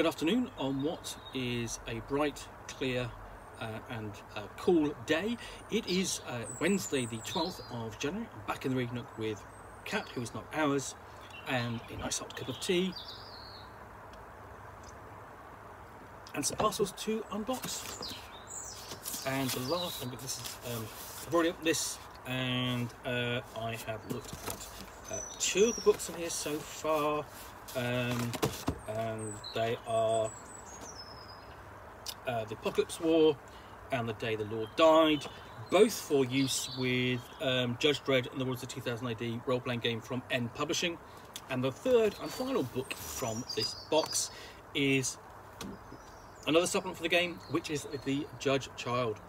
Good afternoon on what is a bright, clear and cool day. It is Wednesday the 12th of January. I'm back in the Nook with Kat, who is not ours, and a nice hot cup of tea and some parcels to unbox. And the last, this is, I've already opened this, and I have looked at two of the books in here so far, and they are The Apocalypse War and The Day the Lord Died, both for use with Judge Dredd and the Worlds of 2000 AD role-playing game from N Publishing. And the third and final book from this box is another supplement for the game, which is the Judge Child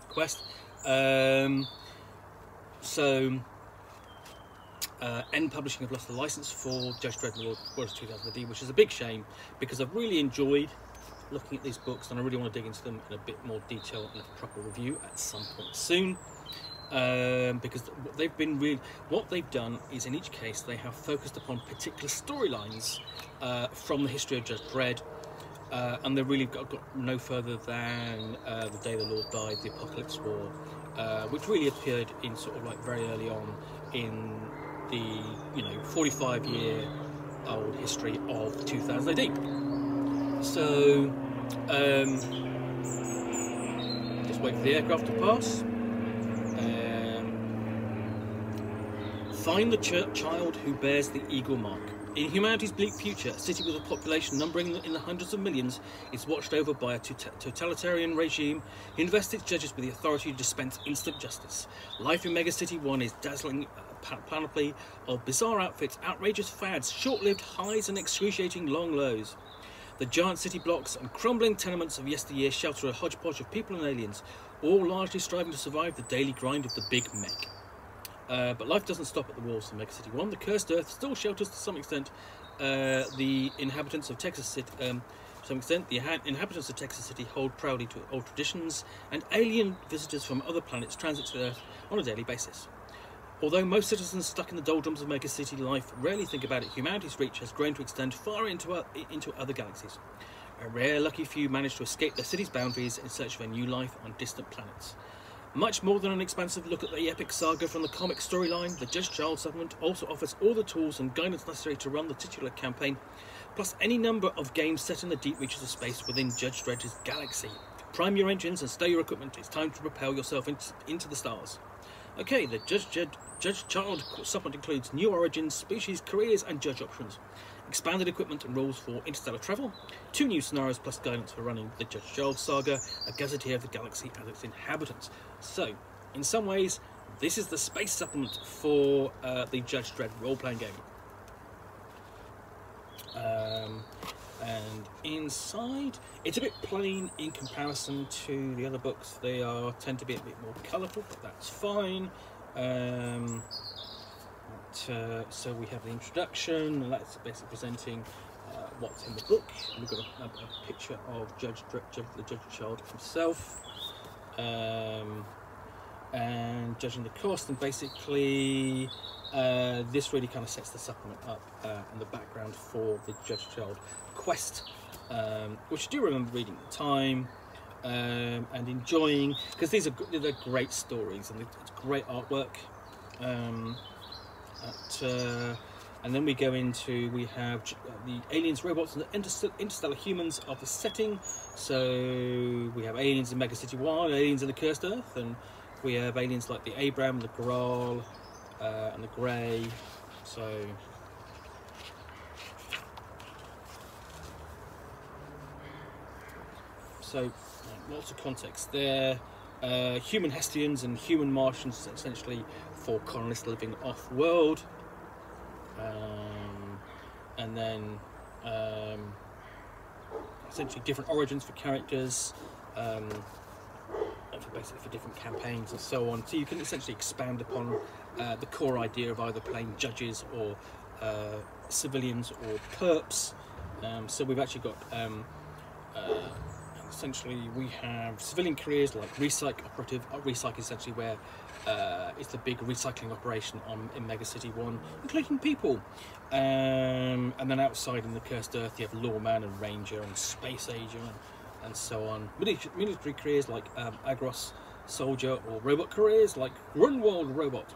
quest. N Publishing have lost the license for Judge Dredd the Worlds of 2000 AD, which is a big shame because I've really enjoyed looking at these books and I really want to dig into them in a bit more detail and a proper review at some point soon. Because what they've done is, in each case, they have focused upon particular storylines from the history of Judge Dredd, and they've really got no further than The Day the Lord Died, The Apocalypse War, which really appeared in sort of like very early on in the 45-year-old history of 2000 AD. So just wait for the aircraft to pass. Find the child who bears the eagle mark. In humanity's bleak future, a city with a population numbering in the hundreds of millions is watched over by a totalitarian regime who invests its judges with the authority to dispense instant justice. Life in Megacity 1 is dazzling panoply of bizarre outfits, outrageous fads, short-lived highs and excruciating long lows. The giant city blocks and crumbling tenements of yesteryear shelter a hodgepodge of people and aliens, all largely striving to survive the daily grind of the Big Meg. But life doesn't stop at the walls of Megacity 1. The cursed Earth still shelters to some extent the inhabitants of Texas City. The inhabitants of Texas City hold proudly to old traditions, and alien visitors from other planets transit to Earth on a daily basis. Although most citizens stuck in the doldrums of Megacity life rarely think about it, humanity's reach has grown to extend far into other galaxies. A rare lucky few manage to escape their city's boundaries in search of a new life on distant planets. Much more than an expansive look at the epic saga from the comic storyline, the Judge Child supplement also offers all the tools and guidance necessary to run the titular campaign, plus any number of games set in the deep reaches of space within Judge Dredd's galaxy. Prime your engines and stow your equipment. It's time to propel yourself into the stars. Okay, the Judge Child supplement includes new origins, species, careers and judge options, expanded equipment and rules for interstellar travel, 2 new scenarios plus guidance for running the Judge Child saga, a gazetteer of the galaxy and its inhabitants. So, in some ways, this is the space supplement for the Judge Dredd role-playing game. And inside, it's a bit plain in comparison to the other books. They tend to be a bit more colourful, but that's fine. So we have the introduction, and that's basically presenting what's in the book. We've got a picture of the Judge Child himself, and judging the cost, and basically this really kind of sets the supplement up and the background for the Judge Child quest, which I do remember reading at the time and enjoying, because they're great stories and it's great artwork. And then we have the aliens, robots, and the interstellar humans of the setting. So we have aliens in Megacity 1, aliens in the Cursed Earth, and we have aliens like the Abram, the Graal, and the Grey. So lots of context there. Human Hestians and human Martians, essentially, for colonists living off-world. And then essentially different origins for characters, basically for different campaigns and so on. So you can essentially expand upon the core idea of either playing judges or civilians or perps. So we've actually got essentially we have civilian careers like Recyc operative. Recyc is essentially where it's the big recycling operation in Mega City 1, including people. And then outside in the Cursed Earth, you have lawman and ranger and space agent and so on. Military careers like Agros soldier, or robot careers like Grunwald robot,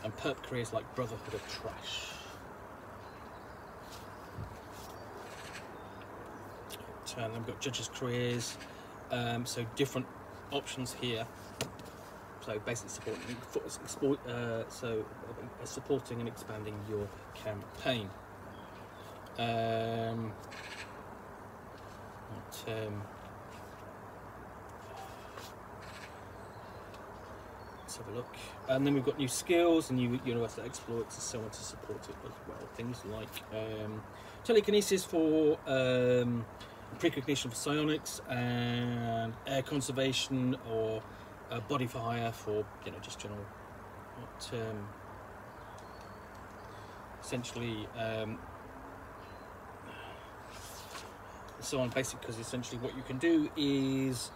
and perp careers like Brotherhood of Trash. And then we've got judges careers, so different options here. So basically supporting and expanding your campaign. Let's have a look. And then we've got new skills and new universal exploits and so on to support it as well. Things like telekinesis for precognition for psionics, and air conservation, or body for hire for just general essentially so on, basic, because essentially what you can do is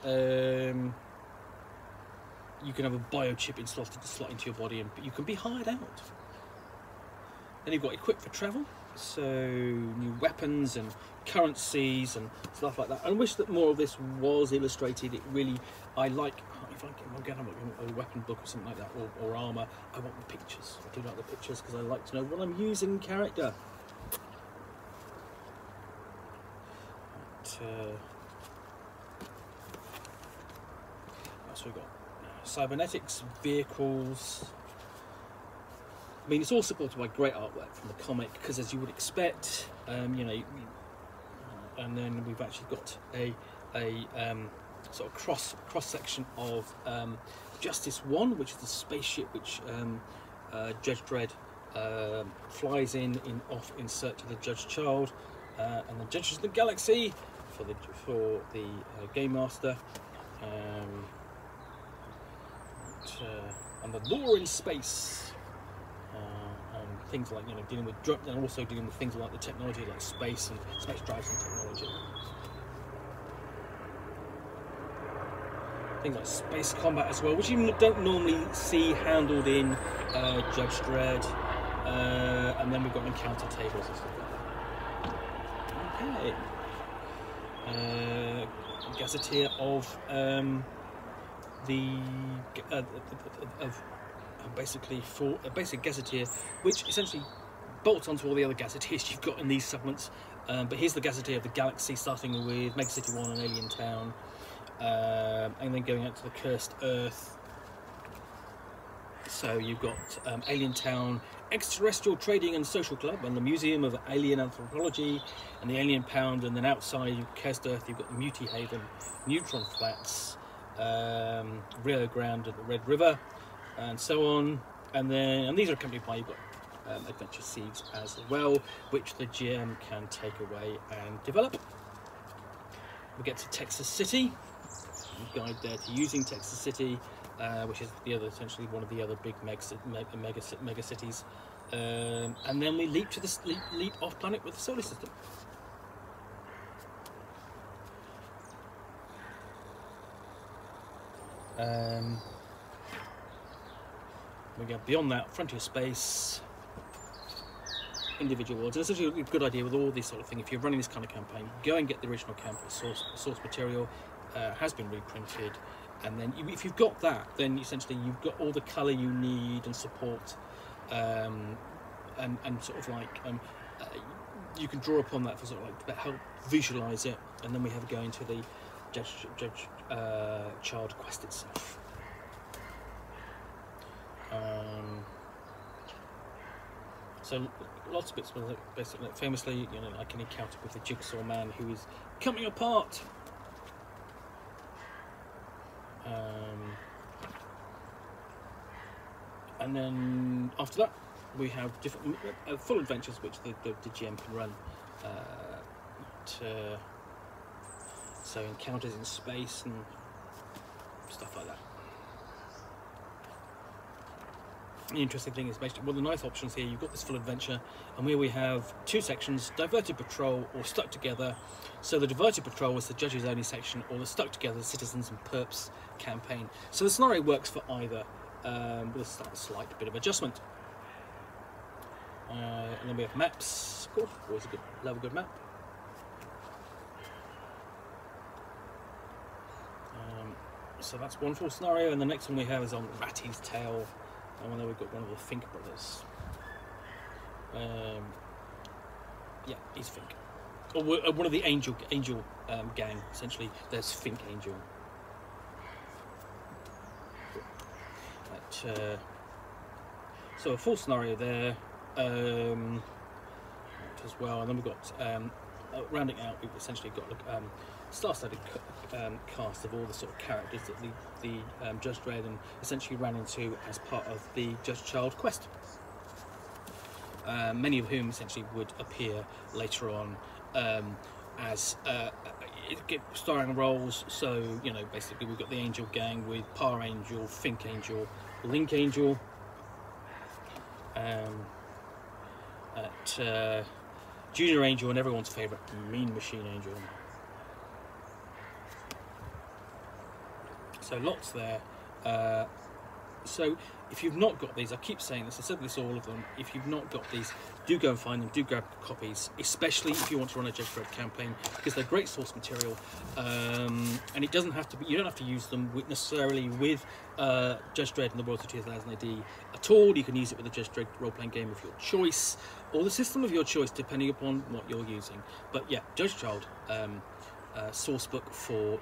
you can have a biochip slot into your body, and you can be hired out. Then you've got equipped for travel, so new weapons and currencies and stuff like that. I wish that more of this was illustrated. It really, I like, if I'm getting a weapon book or something like that, or armour, I want the pictures. I do like the pictures because I like to know what I'm using in character. What else we got? Cybernetics, vehicles. I mean, it's all supported by great artwork from the comic, because as you would expect, and then we've actually got a sort of cross section of Justice 1, which is the spaceship which Judge Dredd flies off in search of the Judge Child, and the Judges of the Galaxy for the Game Master, and the law in space. And things like dealing with and also dealing with things like the technology, like space and space drives and technology. Things like space combat as well, which you don't normally see handled in Judge Dredd. And then we've got encounter tables and stuff like that. Okay. Gazetteer of basically for a basic gazetteer, which essentially bolts onto all the other gazetteers you've got in these supplements. But here's the gazetteer of the galaxy, starting with Mega City 1 and Alien Town, and then going out to the Cursed Earth. So you've got Alien Town, Extraterrestrial Trading and Social Club, and the Museum of Alien Anthropology, and the Alien Pound, and then outside Cursed Earth you've got the Muti Haven, Neutron Flats, Rio Grande at the Red River, and so on. And these are accompanied by, you've got adventure seeds as well, which the GM can take away and develop. We get to Texas City, guide there to using Texas City, which is essentially one of the other big mega cities, and then we leap off planet with the solar system. We go beyond that, frontier space, individual worlds. And it's actually a good idea with all this sort of thing. If you're running this kind of campaign, go and get the original campaign source material. Has been reprinted, and then if you've got that, then essentially you've got all the colour you need and support, and sort of like you can draw upon that for sort of like to help visualise it. And then we have to go into the Judge Child quest itself. So lots of bits, basically, famously, like an encounter with the Jigsaw Man who is coming apart. And then after that, we have different full adventures which the GM can run. So encounters in space and stuff like that. The interesting thing is basically, well, the nice options here, you've got this full adventure, and here we have two sections, diverted patrol or stuck together. So the diverted patrol is the judges only section, or the stuck together citizens and perps campaign. So the scenario works for either, with a slight bit of adjustment. And then we have maps, of course, always a good, love a good map. So that's one full scenario, and the next one we have is on Ratty's Tale. And then we've got one of the Fink brothers. Yeah, he's Fink. Or one of the Angel gang, essentially. There's Fink Angel. So a full scenario there as well. And then we've got, rounding out, we've essentially got star-studded cast of all the sort of characters that the Judge Dredd and essentially ran into as part of the Judge Child quest. Many of whom essentially would appear later on as starring roles. So, you know, basically we've got the Angel gang with Par Angel, Fink Angel, Link Angel, Junior Angel, and everyone's favourite Mean Machine Angel. So lots there. So if you've not got these, I keep saying this, I said this all of them, if you've not got these, do go and find them, do grab copies, especially if you want to run a Judge Dredd campaign, because they're great source material, and it doesn't have to be, you don't have to use them necessarily with Judge Dredd and the Worlds of 2000 AD at all. You can use it with a Judge Dredd role-playing game of your choice, or the system of your choice, depending upon what you're using. But yeah, Judge Child source book for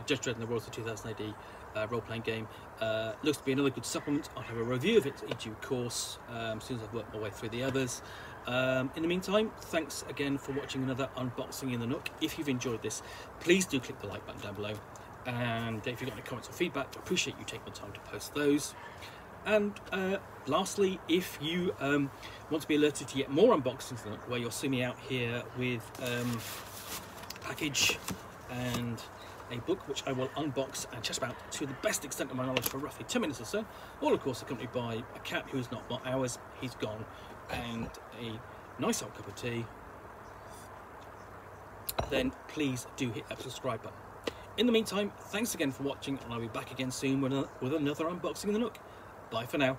Judge Dredd and the Worlds of 2000 AD role-playing game looks to be another good supplement. I'll have a review of it in due course as soon as I've worked my way through the others. In the meantime, thanks again for watching another unboxing in the Nook. If you've enjoyed this, please do click the like button down below, and if you've got any comments or feedback, I appreciate you taking the time to post those. And lastly, if you want to be alerted to yet more unboxings in the Nook, where you'll see me out here with package and a book which I will unbox and chat about to the best extent of my knowledge for roughly 10 minutes or so, all of course accompanied by a cat who is not ours, he's gone, and a nice hot cup of tea, then please do hit that subscribe button. In the meantime, thanks again for watching, and I'll be back again soon with another unboxing in the Nook. Bye for now.